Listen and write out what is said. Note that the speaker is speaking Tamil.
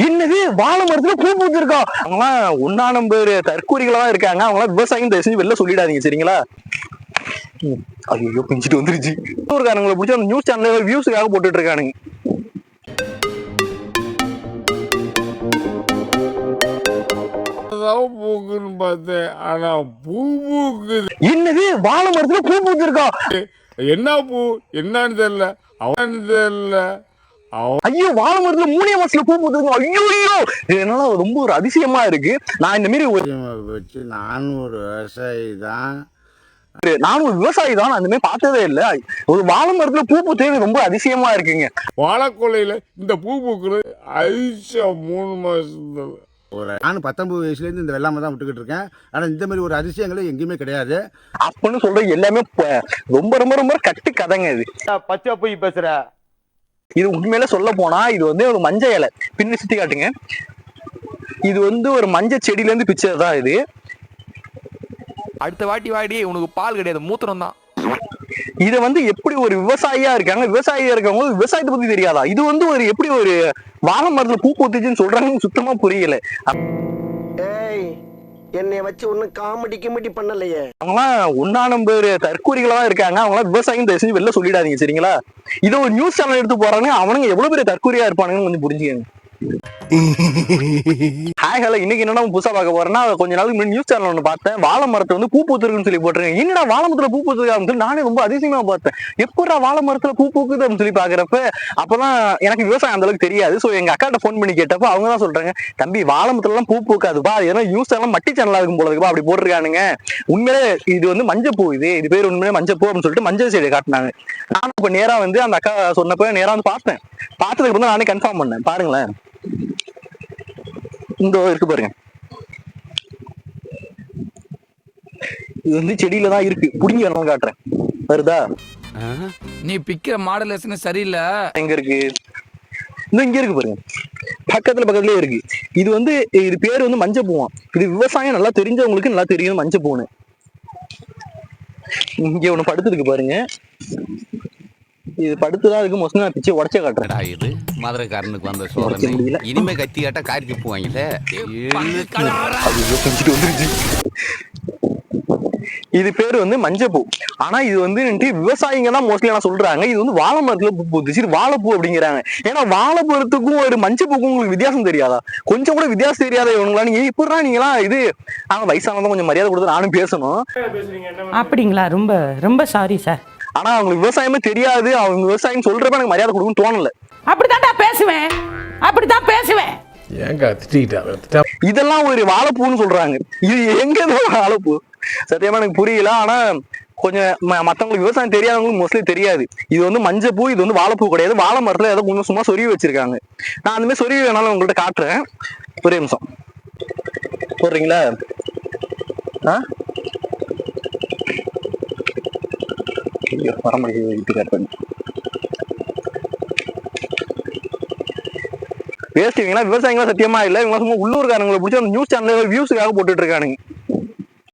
என்னது வாழை மரத்துல பூ பூத்திருக்கா? அவங்களாம் ஒன்னா நம்பர் தற்கூரிகளா தான் இருக்காங்க. அவங்களாம் விவசாயம் தயவு செஞ்சு வெளில சொல்லிடாதீங்க சரிங்களா? ஐயோ பிஞ்சிட்டு வந்துருச்சு. ஊருக்காரங்களை பிடிச்சி அந்த நியூஸ் சேனல்ல வியூஸுக்காக போட்டுட்டு இருக்கானுங்க. பூக்குன்னு பார்த்தேன், ஆனா பூ பூக்குது. என்னது வாழை மரத்துல பூ பூத்திருக்கா? என்ன பூ என்னன்னு தெரியல, அவன் தெரியல. ஐயோ வாழை மரத்துல 3 மாசத்துல பூ பூத்திருக்கா? ஐயோ ஐயோ என்னால ரொம்ப ஒரு அதிசயமா இருக்கு. நான் இந்த மாதிரி வச்சு நானும் ஒரு விவசாயி தான், அந்த மாதிரி பார்த்ததே இல்ல. ஒரு வாழை மரத்துல பூ பூத்தது ரொம்ப அதிசயமா இருக்குங்க. வாழைக்கொலையில இந்த பூ பூக்குறது அதிசயம். 3 மாசத்துல நானும் 19 வயசுலேருந்து இந்த வெள்ளாமை தான் விட்டுக்கிட்டு இருக்கேன். ஆனால் இந்த மாதிரி ஒரு அதிசயங்களும் எங்கேயுமே கிடையாது. அப்படின்னு சொல்ற எல்லாமே ரொம்ப ரொம்ப ரொம்ப கட்டு கதைங்க. இது பச்சை போய் பேசுற. இது உண்மையில சொல்ல போனா இது வந்து ஒரு மஞ்ச இலை. பின்னி சுத்தி காட்டுங்க. இது வந்து ஒரு மஞ்ச செடியில இருந்து பிச்சதுதான் இது. அடுத்த வாடி உனக்கு பால் கிடையாது, மூத்திரம் தான். இத வந்து எப்படி ஒரு விவசாயியா இருக்கவங்க விவசாயத்தை பத்தி தெரியாதா? இது வந்து ஒரு எப்படி ஒரு வாழை மரத்துல பூ பூத்துச்சுன்னு சொல்றாங்க, சுத்தமா புரியல. என்னைய வச்சு ஒன்னும் காமெடி பண்ணலையே. அவங்களாம் ஒன்னா நம்பர் தற்கூரிகளா தான் இருக்காங்க. அவங்களாம் விவசாயம் தயவு செஞ்சு வெளில சொல்லிடாதீங்க சரிங்களா? இதை ஒரு நியூஸ் சேனல் எடுத்து போறாங்க. அவனுங்க எவ்வளவு பெரிய தற்கூரியா இருப்பானுங்கன்னு கொஞ்சம் புரிஞ்சுக்கங்க. ஹாய் ஹலோ, இன்னைக்கு என்னன்னா புதுசா பார்க்க போறேன்னா, கொஞ்ச நாளுக்கு முன்னாடி நியூஸ் சேனல் ஒன்று பார்த்தேன். வாழை மரத்தை வந்து பூ பூத்துருக்குன்னு சொல்லி போட்டிருக்கேன். என்னடா வாழை மரத்துல பூ பூத்துருக்கான்னு சொல்லி நானே ரொம்ப அதிசயமா பார்த்தேன். எப்படா வாழை மரத்துல பூ பூக்குது அப்படின்னு சொல்லி பாக்குறப்ப அப்பதான் எனக்கு விவசாயம் அந்த அளவுக்கு தெரியாது. சோ எங்க அக்காட்ட போன் பண்ணி கேட்டப்ப அவங்க தான் சொல்றாங்க, தம்பி வாழை மரத்துல எல்லாம் பூ பூக்காதுப்பா, ஏன்னா நியூஸ் சேனல் மட்டி சேனலா இருக்கும் போல இருக்குப்பா, அப்படி போட்டிருக்கானுங்க. உண்மையிலே இது வந்து மஞ்சப்பூ, இது பேர் உண்மையிலே மஞ்சப்பூ அப்படின்னு சொல்லிட்டு மஞ்சள் செடியை காட்டினாங்க. நானும் இப்ப நேரா வந்து அந்த அக்கா சொன்னப்ப நேரா வந்து பார்த்தேன். பார்த்ததுக்கு அப்புறம் நானே கன்ஃபார்ம் பண்ணேன். பாருங்களேன், இந்த இருக்கு பாருங்க, இது வந்து செடியில தான் இருக்கு. புடிங்கி வரணும் காட்டுறேன், வருதா? நீ பிக்கிற மாடலேஷன் சரியில்லை. எங்க இருக்கு? இங்க இருக்கு பாருங்க, பக்கத்துலயே இருக்கு. இது வந்து இது பேர் வந்து மஞ்சள் பூவான். இது விவசாயம் நல்லா தெரிஞ்சவங்களுக்கு நல்லா தெரியும் மஞ்சள் பூன்னு. இங்க ஒண்ணு படுத்துருக்கு பாருங்க, இது படுத்துதான் இருக்கு. மோஸ்ட்லி நான் பிச்சை உடச்சே காட்டுறேன். இது மதுரைக்காரனுக்கு வந்த சோதனை. இனிமே கத்தி காட்டா காரி துப்புவாங்கல்ல. இது பேரு வந்து மஞ்சப்பூ. ஆனா இது வந்து விவசாயிங்க தான் மோஸ்ட்லி எல்லாம் சொல்றாங்க இது வந்து வாழை மரத்துல பூ பூத்துச்சு, இது வாழைப்பூ அப்படிங்கிறாங்க. ஏன்னா வாழைப்பூரத்துக்கும் ஒரு மஞ்சப்பூக்கும் உங்களுக்கு வித்தியாசம் தெரியாதா? கொஞ்சம் கூட வித்தியாசம் தெரியாத இவங்களா? நீங்க இப்படா நீங்களா இது வயசானதான் கொஞ்சம் மரியாதை கொடுத்து நானும் பேசணும். அப்படிங்களா? ரொம்ப ரொம்ப சாரி சார். ஆனா அவங்களுக்கு விவசாயமே தெரியாது. அவங்க விவசாயம் சொல்றப்ப எனக்கு மரியாதை கொடுக்கணும்னு தோணல. அப்படித்தான் பேசுவேன். இதெல்லாம் ஒரு வாழைப்பூன்னு சொல்றாங்க. இது எங்க வாழைப்பூ சத்தியமா எனக்கு புரியல. ஆனா கொஞ்சம் மத்தவங்களுக்கு விவசாயம் தெரியாதவங்களுக்கு மோஸ்ட்லி தெரியாது. இது வந்து மஞ்சப்பூ, இது வந்து வாழைப்பூ கிடையாது. வாழை மரத்துல ஏதோ கொஞ்சம் சும்மா சொருவி வச்சிருக்காங்க. நான் அந்த மாதிரி சொருவி வேணாலும் உங்கள்கிட்ட காட்டுறேன். ஒரே நிமிஷம் போடுறீங்களா? பேசுவீங்களா? விவசாயிகளா சத்தியமா இல்ல, இவங்க சும்மா உள்ளூர்காரங்களை பிடிச்சி அந்த நியூஸ் சேனல்ல வியூஸுக்காக போட்டுட்டு இருக்கானுங்க.